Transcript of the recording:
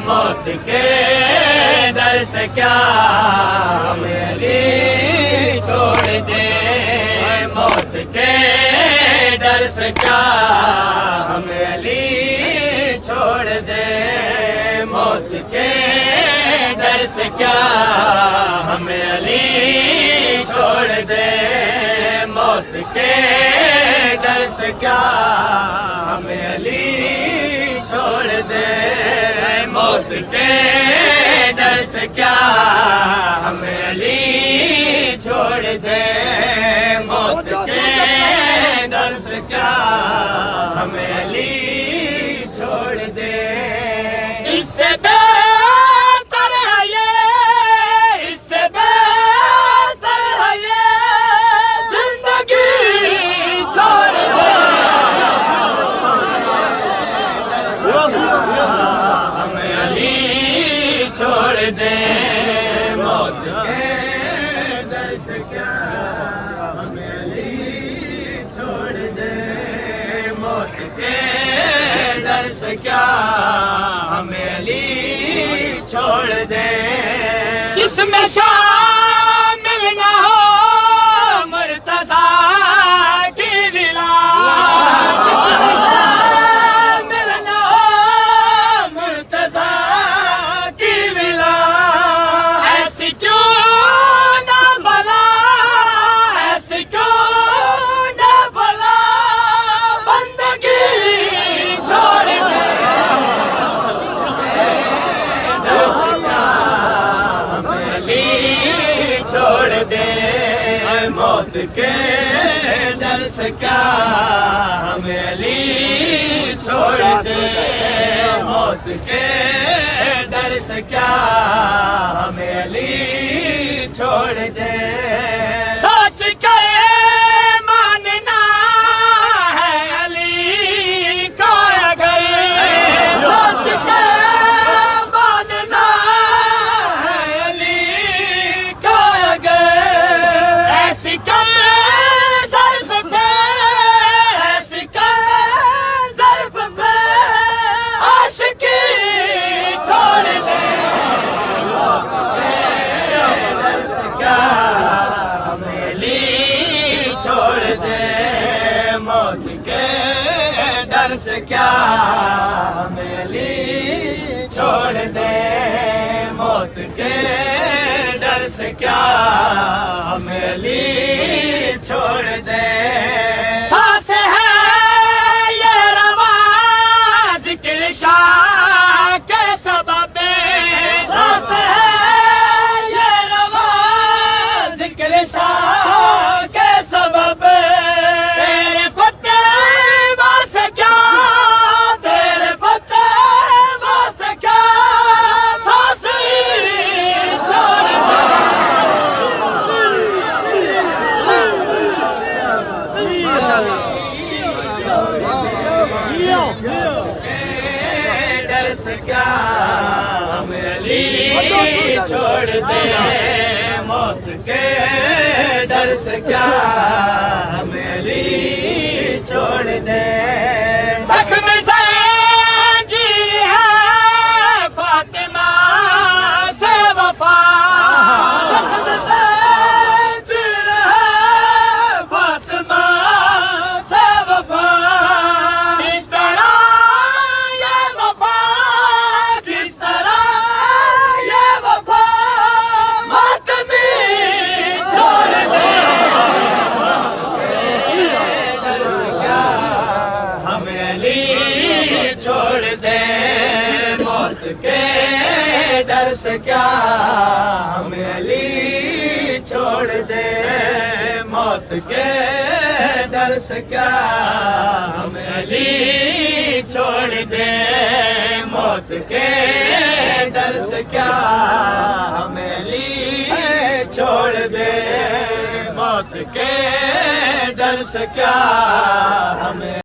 मौत के डर से क्या हमें अली छोड़ दे, मौत के डर से क्या हमें अली छोड़ दे, मौत के डर से क्या हमें अली छोड़ दे, मौत के डर से क्या हमें अली छोड़ दे, मौत के डर से क्या हमें अली छोड़ दे, मौत के डर से क्या हमें अली छोड़ दे। इससे बेहतर है ये, इससे बेहतर है ये जिंदगी छोड़ दे, हमें अली छोड़ दे, मौत के डर से क्या हमें अली छोड़ दे, मौत के डर से क्या हमें अली छोड़ दे। इसमें शामिल न हो मुर्तज़ा की विला, इसमें शामिल न हो मुर्तज़ा की विला, ऐसी क्यों न भला, ऐसी क्यों न भला बंदगी छोड़ दे, छोड़ दे, मौत के डर से क्या हमें अली छोड़ दे, मौत के डर से क्या हमें अली छोड़ दे। सोच के मानना है अली को अगर, सोच के मानना है अली को अगर, ऐसी कम ज़र्फ़ पे, ऐसी कम ज़र्फ़ पे आशिकी छोड़ दे, डर से क्या हमें अली छोड़ दे, मौत के डर से क्या हमें अली छोड़ दे, मौत के डर से क्या हमें अली छोड़ दे। सांस है ये रवा ज़िक्र शाह के सबब, सांस है ये रवा ज़िक्र शाह के सबब, तेरे फतेवा से क्या, तेरे फतेवा से क्या सांस छोड़ दे, डर से क्या हमें अली छोड़ दे, मौत के डर से क्या हमें अली छोड़ दे। ज़ख्म ज़ंजीर है फातिमा से वफा, ज़ख्म ज़ंजीर है फातिमा से वफा, किस तरह ये वफा, किस तरह ये वफा मातमी छोड़ दे, डर से क्या हमें अली छोड़ दे, मौत के डर से क्या हमें अली छोड़ दे, मौत के डर से क्या हमें अली छोड़ दे, मौत के डर से क्या हमें अली छोड़ दे, मौत के डर से क्या हमें